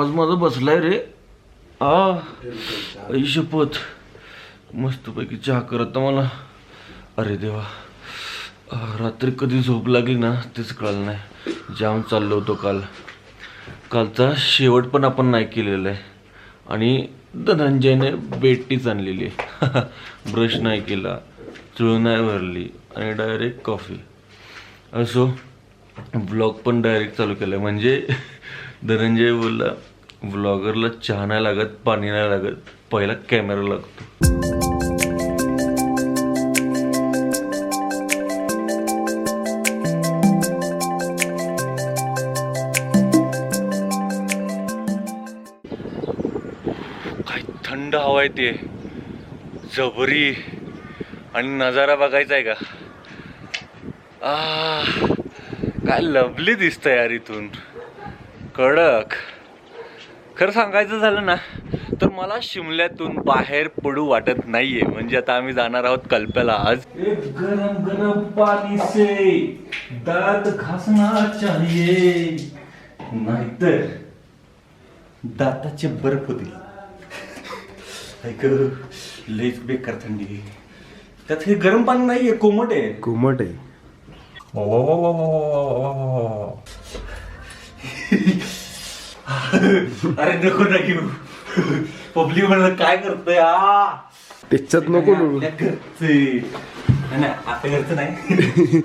आवाज माझा बसलाय रे. आई शपथ, मस्तपैकी चहा करत मला. अरे देवा, रात्री कधी झोप लागली ना तेच कळलं नाही. जाम चाललो होतो कालचा शेवट पण आपण नाही केलेला आहे. आणि धनंजयने बेटीच आणलेली आहे. ब्रश नाही केला, चूळ नाही भरली आणि डायरेक्ट कॉफी. असो, व्लॉग पण डायरेक्ट चालू केलं. म्हणजे धनंजय बोलला, व्लॉगरला चहा नाही लागत, पाणी नाही लागत, पहिला कॅमेरा लागतो. काय थंड हवा आहे ते, जबरी. आणि नजारा बघायचा आहे का? काय लवली दिसतंय यार इथून, कडक. खरं सांगायचं झालं ना तर मला शिमल्यातून बाहेर पडू वाटत नाहीये. म्हणजे आता आम्ही जाणार आहोत कल्प्याला आज. एक गरम गरम पाणी से दात घासना चाहिए, नाहीतर दाताचे बर्फ होतील. ऐक, लईच बेकार थंडी. त्यात हे गरम पाणी नाहीये, कोमट आहे. कोमट आहे. अरे नको ना घेऊ, पब्लिक म्हणलं काय करतोय. त्याच्यात नको घरचे आता घरचं नाही.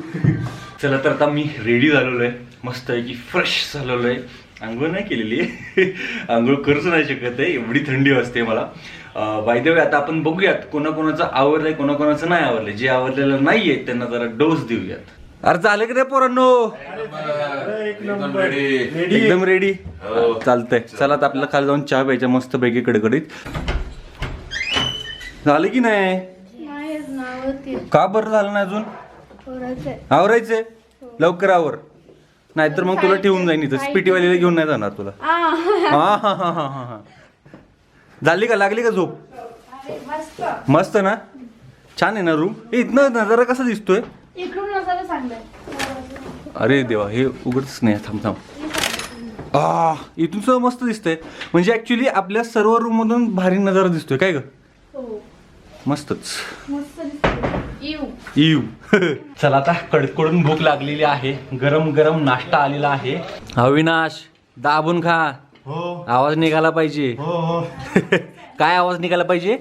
चला तर आता मी रेडी झालेलो आहे, मस्त आहे की फ्रेश झालेलो आहे. आंघोळ नाही केलेली आहे, आंघोळ करूच नाही शकत आहे, एवढी थंडी वाजते मला. बाय द वे, आता आपण बघूयात कोणाकोणाचं आवडलंय, कोणाकोणाचं नाही आवडलंय. जे आवडलेलं नाहीये त्यांना जरा डोस देऊयात. अरे झालं की रे पोरांनो, एकदम रेडी. चालतंय, चला आता आपल्याला खाली जाऊन चहा प्यायचा मस्त पैकी कडकडीत. झालं की नाही? का बरं झालं नाही अजून? आवरायचंय, लवकर आवर, नाहीतर मग तुला ठेवून जाईन इथं. स्पिटीवालीला घेऊन नाही जाणार तुला. हा हा हा हा हा. झाली का, लागली का झोप? मस्त ना, छान आहे ना रूम. इथनं नजारा कसा दिसतोय? अरे देवा, हे उघडच नाही. थांब थांब. इथून सगळं मस्त दिसतंय. म्हणजे ऍक्च्युली आपल्या सर्व रूम मधून भारी नजारा दिसतोय. काय ग, मस्तच. इव. चला आता कडकडून भूक लागलेली आहे, गरम गरम नाश्ता आलेला आहे. अविनाश, दाबून खा. हो. आवाज निघाला पाहिजे. हो. काय आवाज निघाला पाहिजे?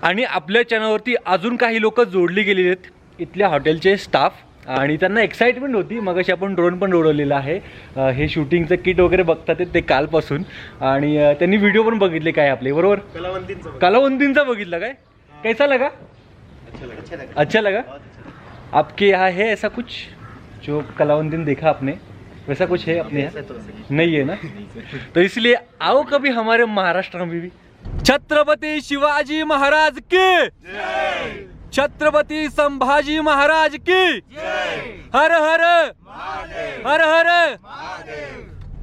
आणि आपल्या चॅनलवरती अजून काही लोक जोडली गेलेली आहेत, इथल्या हॉटेलचे स्टाफ. आणि त्यांना एक्साइटमेंट होती. मगाशी आपण ड्रोन पण उडवलेला आहे. हे शूटिंगचं किट वगैरे बघतात ते कालपासून. आणि त्यांनी व्हिडिओ पण बघितले काय आपले, बरोबर? कलावंतींचा बघितला काय? कैसा लगा? अच्छा लगा. आपके यहाँ है ऐसा कुछ जो कलावंतीन देखा आपने, वैसा कुछ है अपने यहाँ? नहीं है ना. तो इसलिए आओ कभी हमारे महाराष्ट्र में भी. छत्रपति शिवाजी महाराज की, छत्रपति संभाजी महाराज की, हर हर हर हर.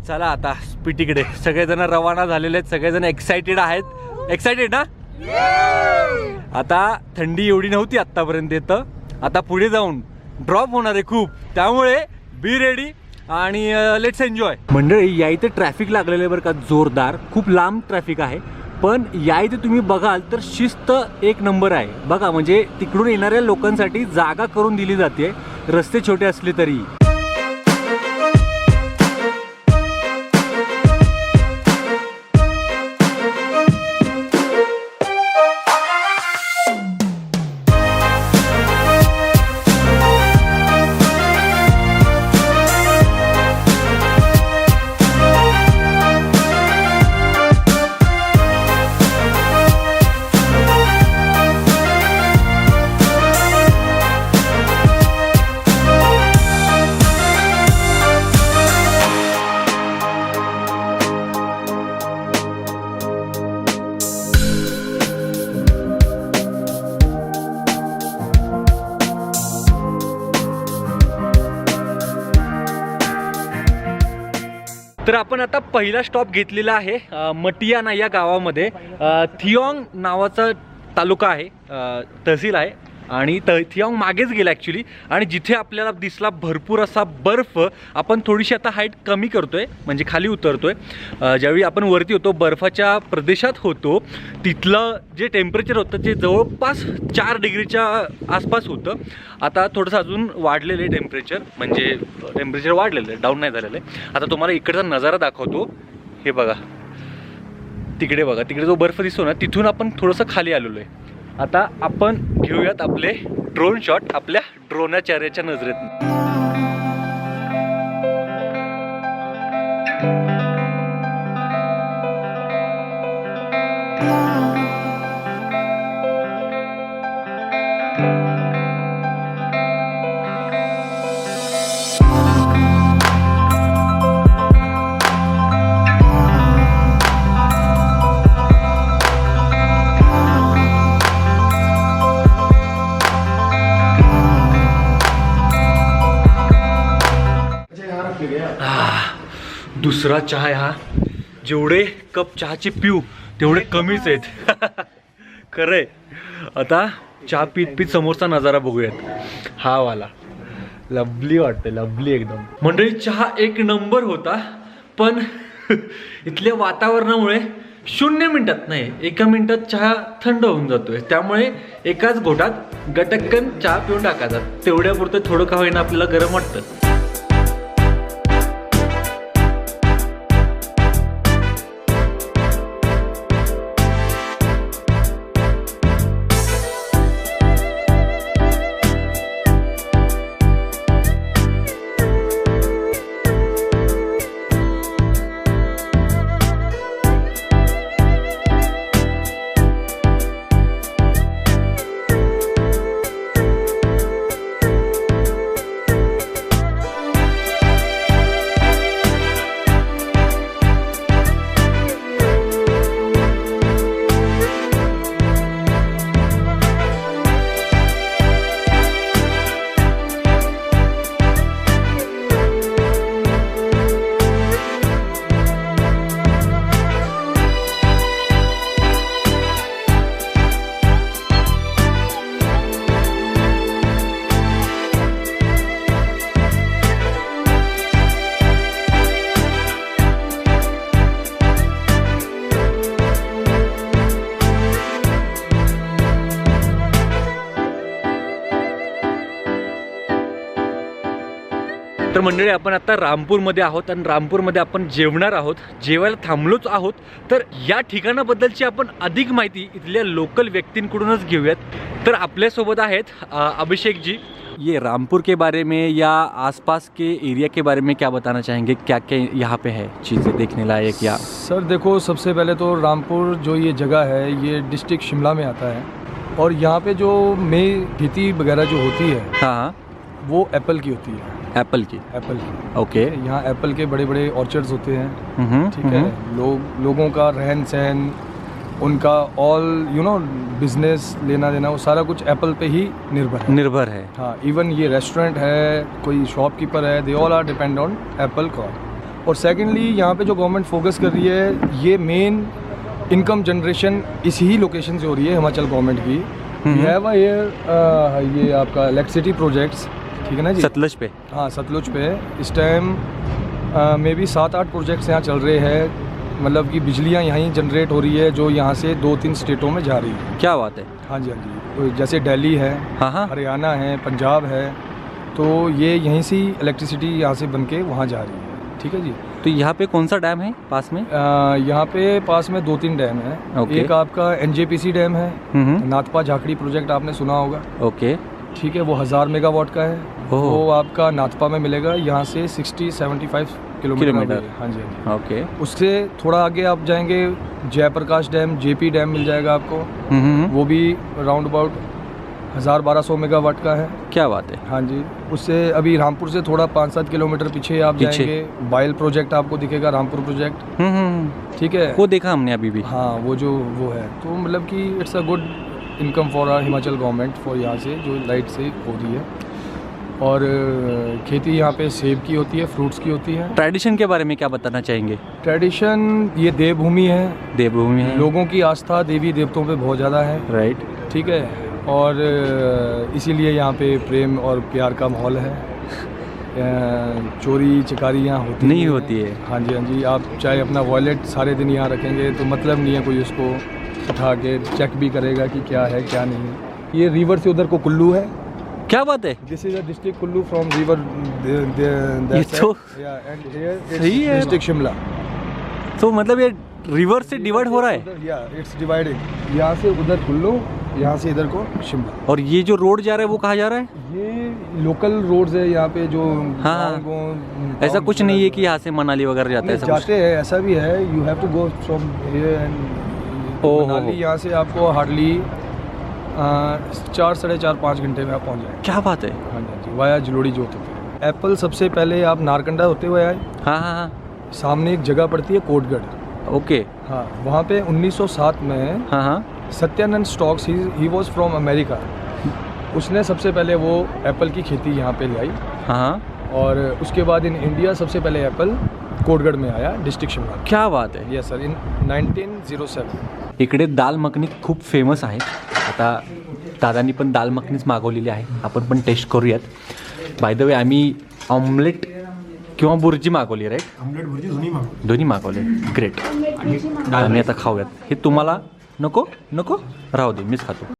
चला आता स्पीटीकडे सगळेजण रवाना झालेले आहेत, सगळेजण एक्साइटेड आहेत. एक्साइटेड ना? आता थंडी एवढी नव्हती आतापर्यंत येतं, आता पुढे जाऊन ड्रॉप होणार आहे खूप, त्यामुळे बी रेडी आणि लेट्स एन्जॉय. मंडळी, या इथे ट्रॅफिक लागलेलं आहे बरं का, जोरदार. खूप लांब ट्रॅफिक आहे, पण या इथे तुम्ही बघाल तर शिस्त एक नंबर आहे बघा. म्हणजे तिकडून येणाऱ्या लोकांसाठी जागा करून दिली जाते, रस्ते छोटे असले तरी. तर आपण आता पहिला स्टॉप घेतलेला आहे मटियाना या गावामध्ये. थिऑंग नावाचा तालुका आहे, तहसील आहे आणि थिऑंग मागेच गेला ॲक्च्युली. आणि जिथे आपल्याला दिसला भरपूर असा बर्फ, आपण थोडीशी आता हाईट कमी करतोय म्हणजे खाली उतरतोय. ज्यावेळी आपण वरती होतो बर्फाच्या प्रदेशात होतो तिथलं जे टेम्परेचर होतं ते जवळपास 4 डिग्रीच्या आसपास होतं. आता थोडंसं अजून वाढलेलं आहे टेम्परेचर, म्हणजे टेम्परेचर वाढलेलं आहे, डाऊन नाही झालेलं आहे. आता तुम्हाला इकडचा नजारा दाखवतो. हे बघा तिकडे बघा, तिकडे जो बर्फ दिसतो ना तिथून आपण थोडंसं खाली आलेलो आहे. आता आपण घेऊयात आपले ड्रोन शॉट आपल्या ड्रोनाचार्याच्या नजरेत. दुसरा चहा हा, जेवढे कप चहाचे पिऊ तेवढे कमीच आहेत. खरंय. आता चहा पीत पीत समोरचा नजारा बघूयात. हा वाला लवली वाटतं, लवली एकदम. मंडळी चहा एक नंबर होता, पण इथल्या वातावरणामुळे 0 मिनिटात नाही 1 मिनिटात चहा थंड होऊन जातोय. त्यामुळे एकाच घोटात गटक्कन चहा पिऊन टाकायचा. तेवढ्यापुरतं थोडं का होईना आपल्याला गरम वाटतं. तर मंडळी आपण आता रामपूरमध्ये आहोत आणि रामपूरमध्ये आपण जेवणार आहोत, जेवायला थांबलोच आहोत. तर या ठिकाणाबद्दलची आपण अधिक माहिती इथल्या लोकल व्यक्तींकडूनच घेऊयात. तर आपल्यासोबत आहेत अभिषेक जी. ये रामपुर के बारे में या आसपास के एरिया के बारे में क्या बताना चाहेंगे, क्या क्या यहाँ पे है चीज़ें देखने लायक? या सर देखो, सबसे पहले तो रामपुर जो ये जगह है ये डिस्ट्रिक्ट शिमला में आता है और यहाँ पे जो मेन खेती वगैरह जो होती है हाँ वो एप्पल की होती है. एप्पल की. ओके. यहाँ एप्पल के बड़े बड़े ऑर्चर्ड्स होते हैं. ठीक है. लोगों का रहन सहन, उनका ऑल बिजनेस लेना देना वो सारा कुछ एप्पल पे ही निर्भर है. हाँ, इवन ये रेस्टोरेंट है, कोई शॉपकीपर है, they all are depend on apple crop. और सेकेंडली यहाँ पे जो गवर्नमेंट फोकस कर रही है, ये मेन इनकम जनरेशन इसी लोकेशन से हो रही है हिमाचल गवर्नमेंट की. वी हैव ये आपका इलेक्ट्रिसिटी प्रोजेक्ट्स, ठीक है ना जी, सतलुज पे. हाँ, सतलुज पे इस टाइम मे बी 7-8 प्रोजेक्ट्स यहाँ चल रहे हैं. मतलब कि बिजलियाँ यहीं जनरेट हो रही है जो यहाँ से 2-3 स्टेटों में जा रही है। क्या बात है। हाँ जी, हाँ जी। तो जैसे दिल्ली है, हाँ हाँ। हरियाणा है, पंजाब है, तो ये यहीं से इलेक्ट्रिसिटी यहाँ से बन के वहाँ जा रही है। ठीक है जी। तो यहाँ पे कौन सा डैम है पास में? यहाँ पे पास में 2-3 डैम है। ओके। एक आपका NJPC डैम है, हम्म। नाथपा झाकड़ी प्रोजेक्ट आपने सुना होगा। ओके। ठीक है, वो 1000 मेगावाट का है। ओह। वो आपका नाथपा में मिलेगा, यहाँ से 60-75 किलोमीटर किलोमीटर। away है। हाँ जी, हाँ जी। ओके। उससे थोड़ा आगे आप जाएंगे, जयप्रकाश डैम, JP डैम मिल जाएगा आपको। वो भी राउंड अबाउट 1000-1200 मेगावाट का है। क्या बात है। हाँ जी। उससे अभी रामपुर से थोड़ा 5-7 किलोमीटर पीछे आप जाएंगे, बाइल प्रोजेक्ट आपको दिखेगा, रामपुर प्रोजेक्ट। ठीक है, वो देखा हमने अभी भी। हाँ, वो है। तो मतलब कि it's a good income for Himachal government for यहाँ से जो लाइट से हो रही है। और खेती यहाँ पे सेब की होती है, फ्रूट्स की होती है। ट्रेडिशन के बारे में क्या बताना चाहेंगे? ट्रेडिशन, ये देवभूमि है, देवभूमि है। लोगों की आस्था देवी देवताओं पे बहुत ज़्यादा है। राइट। ठीक है, और इसीलिए यहाँ पे प्रेम और प्यार का माहौल है। चोरी चकारी यहाँ होती नहीं होती है। हाँ जी, हाँ जी। आप चाहे अपना वॉलेट सारे दिन यहाँ रखेंगे तो मतलब नहीं है कोई उसको उठा के चेक भी करेगा कि क्या है क्या नहीं है। ये रिवर से उधर को कुल्लू है। क्या बात है। This is a district Kullu from river ये तो सही है। डिस्ट्रिक्ट शिमला। तो मतलब ये रिवर से डिवाइड हो रहा है। या इट्स डिवाइडेड, यहाँ से उधर कुल्लू, यहाँ से इधर को शिमला। और ये जो रोड जा रहा है वो कहाँ जा रहा है? ये लोकल रोड्स है यहाँ पे जो हाँ। गाँव ऐसा कुछ नहीं है कि यहाँ से मनाली वगैरह जाता है ऐसा कुछ? जाते हैं, ऐसा भी है। You have to go from here and Manali. यहाँ से आपको हार्डली 4, साढ़े 4, 5 घंटे में आप पहुँच जाएंगे। क्या बात है। हाँ जी, वाया जलोड़ी जो होते हैं। एप्पल सबसे पहले आप नारकंडा होते हुए आए, हाँ हाँ हाँ। सामने एक जगह पड़ती है कोटगढ़। ओके। हाँ, वहाँ पे 1907 में हाँ हाँ। Satyanand stocks, he was from America. उसने सबसे पहले वो एप्पल की खेती यहाँ पे ले आई। हाँ हाँ। और उसके बाद इन इंडिया सबसे पहले एप्पल कोटगढ़ में आया, डिस्ट्रिक्ट शिमला। क्या बात है। Yes sir, in 1907। इकडे दाल मखनी खूप फेमस आहे. आता दादांनी पण दाल मखनीच मागवलेली आहे, आपण पण टेस्ट करूयात. बाय द वे आम्ही ऑमलेट किंवा बुर्जी मागवली, राईट? आमलेट भुर्जी दोन्ही मागवले. ग्रेट. आम्ही आता खाऊयात. हे तुम्हाला नको? नको राहू दे, मीच खातो.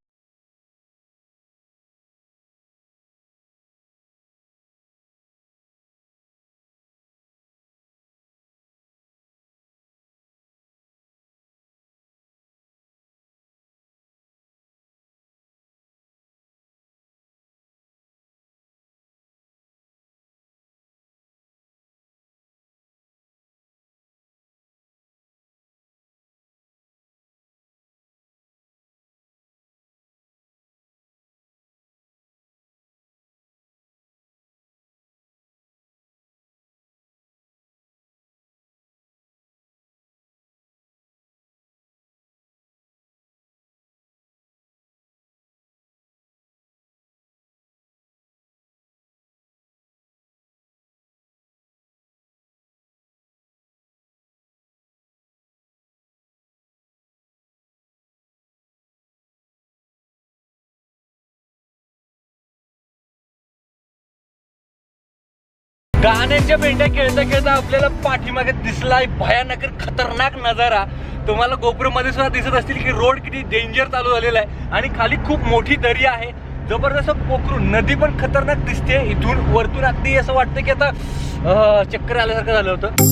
गाण्याच्या भेंड्या खेळता खेळता आपल्याला पाठीमागे दिसलाय भयानक खतरनाक नजारा. तुम्हाला गोप्रो मध्ये सुद्धा दिसत असतील की रोड किती डेंजर चालू झालेला आहे आणि खाली खूप मोठी दरी आहे. जबरदस्त पोखरू, नदी पण खतरनाक दिसते. इथून वरतून अगदी असं वाटतं की आता चक्कर आल्यासारखं झालं होतं.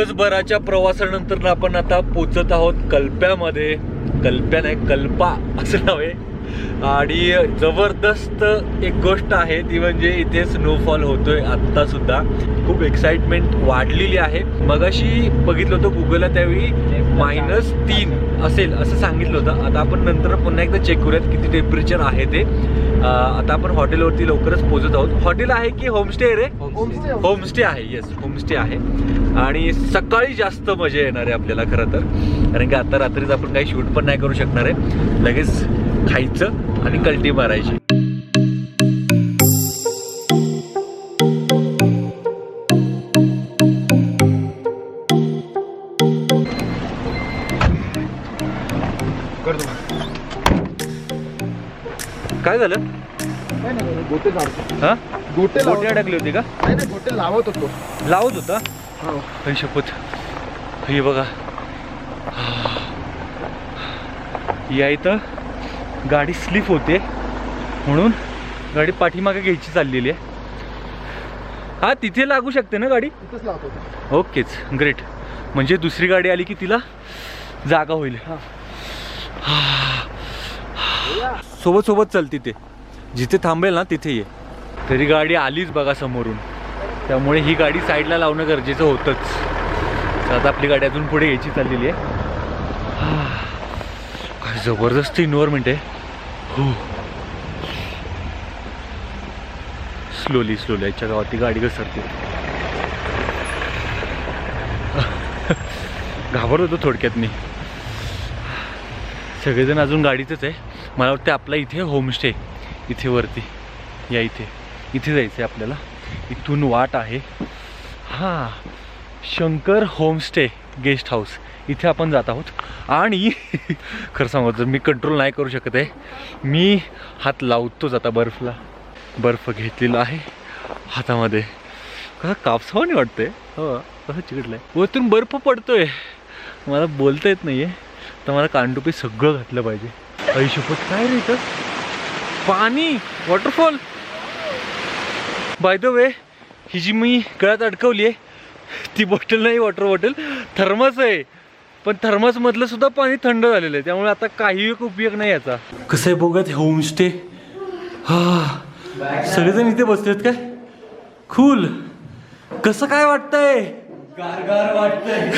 दिवसभराच्या प्रवासानंतर आपण आता पोचत आहोत कल्प्यामध्ये. कल्प्या नाही, कल्पा असं नाव आहे. आणि जबरदस्त एक गोष्ट आहे ती म्हणजे इथे स्नोफॉल होतोय आत्ता सुद्धा. खूप एक्साइटमेंट वाढलेली आहे. मगाशी बघितलं होतं गुगलला, त्यावेळी -3 असेल असं सांगितलं होतं. आता आपण नंतर पुन्हा एकदा चेक करूयात किती टेम्परेचर आहे ते. आता आपण हॉटेलवरती लवकरच पोहोचत आहोत. हॉटेल आहे की होमस्टे रे? होमस्टे आहे. येस, होमस्टे आहे. आणि सकाळी जास्त मजा येणार आहे आपल्याला खरं तर, कारण की आता रात्रीच आपण काही शूट पण नाही करू शकणार आहे. लगेच खायचं आणि कल्टी मारायची. काय झालं? गोटे काढतो. हा, गोटे गोटी अडकली होती का? नाही, गोटे लावत होतो. लावत होता. काही शपथ. हे बघा, या इथं गाडी स्लिप होते म्हणून गाडी पाठीमागे घ्यायची चाललेली आहे. हा, तिथे लागू शकते ना गाडी? तिथेच लावत होतो. ओकेच, ग्रेट. म्हणजे दुसरी गाडी आली की तिला जागा होईल. सोबत सोबत चलती ते, जिथे थांबेल ना तिथे ये. तरी गाडी आलीच बघा समोरून, त्यामुळे ही गाडी साईडला लावणं गरजेचं होतंच. तर आता आपली गाडी अजून पुढे यायची चाललेली आहे. काय जबरदस्त इन्व्हायरमेंट आहे. हो, स्लोली स्लोली याच्या गावात ती गाडी घसरते. घाबरत होतो थोडक्यात मी. सगळेजण अजून गाडीतच आहे. मला वाटतं आपला इथे होमस्टे, इथे वरती या, इथे जायचं आहे आपल्याला. इथून वाट आहे. हां, शंकर होमस्टे गेस्ट हाऊस, इथे आपण जात आहोत. आणि खरं सांगतो मी कंट्रोल नाही करू शकत आहे. मी हात लावतोच आता बर्फला. बर्फ घेतलेला आहे हातामध्ये. कसा कापसावानी वाटतंय. हो, कसं चिकटलं आहे. वरतून बर्फ पडतोय. मला बोलता येत नाही आहे, तर मला कानटोपी सगळं घातलं पाहिजे. शपथ, काय रे इथं पाणी, वॉटरफॉल. बाय द वे, ही जी मी गळ्यात अडकवली आहे ती बॉटल नाही, वॉटर बॉटल, थर्मस आहे. पण थर्मसमधलं सुद्धा पाणी थंड झालेलं आहे, त्यामुळे आता काही उपयोग नाही याचा. कसं आहे बघत होमस्टे. हा, सगळेजण इथे बसलेत काय? कूल. कसं काय वाटतंय? गारगार वाटतंय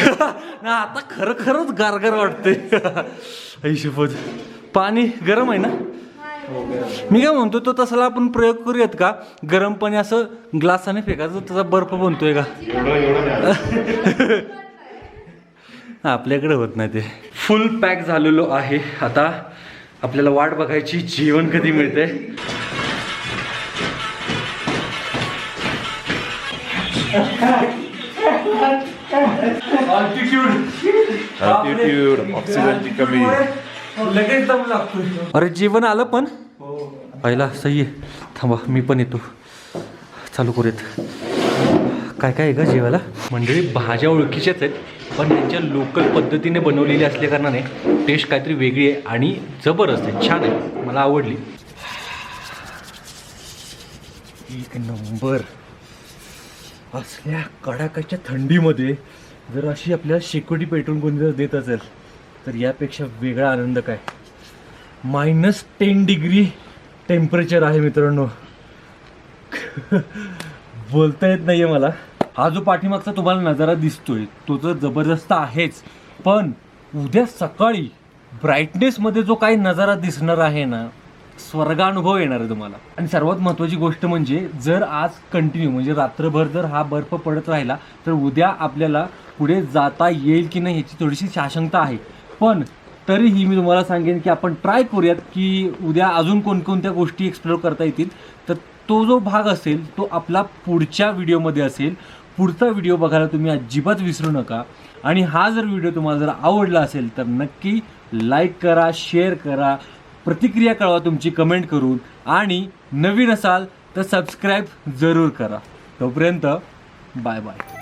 ना आता, खरंच गारगार वाटतंय. शपथ, पाणी गरम आहे ना? मी काय म्हणतो, तो तसला आपण प्रयोग करूयात का? गरम पाणी असं ग्लासाने फेकायचं, त्याचा बर्फ बनतोय का? आपल्याकडे होत नाही ते. फुल पॅक झालेलो आहे. आता आपल्याला वाट बघायची जेवण कधी मिळते. अल्टिट्यूड, ऑक्सिजनची कमी. लगेच दम लागतोय. अरे जेवण आलं पण पहिला सही आहे. थांबा, मी पण येतो. चालू करूयात. काय काय आहे का जेवायला? मंडळी भाज्या ओळखीच्याच आहेत, पण त्यांच्या लोकल पद्धतीने बनवलेली असल्या कारणाने टेस्ट काहीतरी वेगळी आहे आणि जबरदस्त आहे, छान आहे, मला आवडली. एक नंबर. असल्या कडाक्याच्या थंडीमध्ये जर अशी आपल्याला शेकोटी पेटवून कोणी जर देत असेल तर यापेक्षा वेगळा आनंद काय. -10 डिग्री टेम्परेचर आहे मित्रांनो. बोलता येत नाहीये मला. हा जो पाठीमागचा तुम्हाला नजारा दिसतोय तो तर जबरदस्त आहेच, पण उद्या सकाळी ब्राईटनेसमध्ये जो काही नजारा दिसणार आहे ना, स्वर्गानुभव येणार आहे तुम्हाला. आणि सर्वात महत्त्वाची गोष्ट म्हणजे जर आज कंटिन्यू म्हणजे रात्रभर जर हा बर्फ पडत राहिला तर उद्या आपल्याला पुढे जाता येईल की नाही याची थोडीशी आशंका आहे. पण तरीही मी तुम्हाला सांगेन की आपण ट्राय करूयात की उद्या अजून कोणकोणत्या गोष्टी एक्सप्लोर करता येतील. तर तो जो भाग असेल तो आपला पुढच्या व्हिडिओमध्ये असेल. पुढचा व्हिडिओ बघायला तुम्ही अजिबात विसरू नका. आणि हा जर व्हिडिओ तुम्हाला जर आवडला असेल तर नक्की लाईक करा, शेअर करा, प्रतिक्रिया कळवा तुमची कमेंट करून, आणि नवीन असाल तर सबस्क्राईब जरूर करा. तोपर्यंत बाय बाय.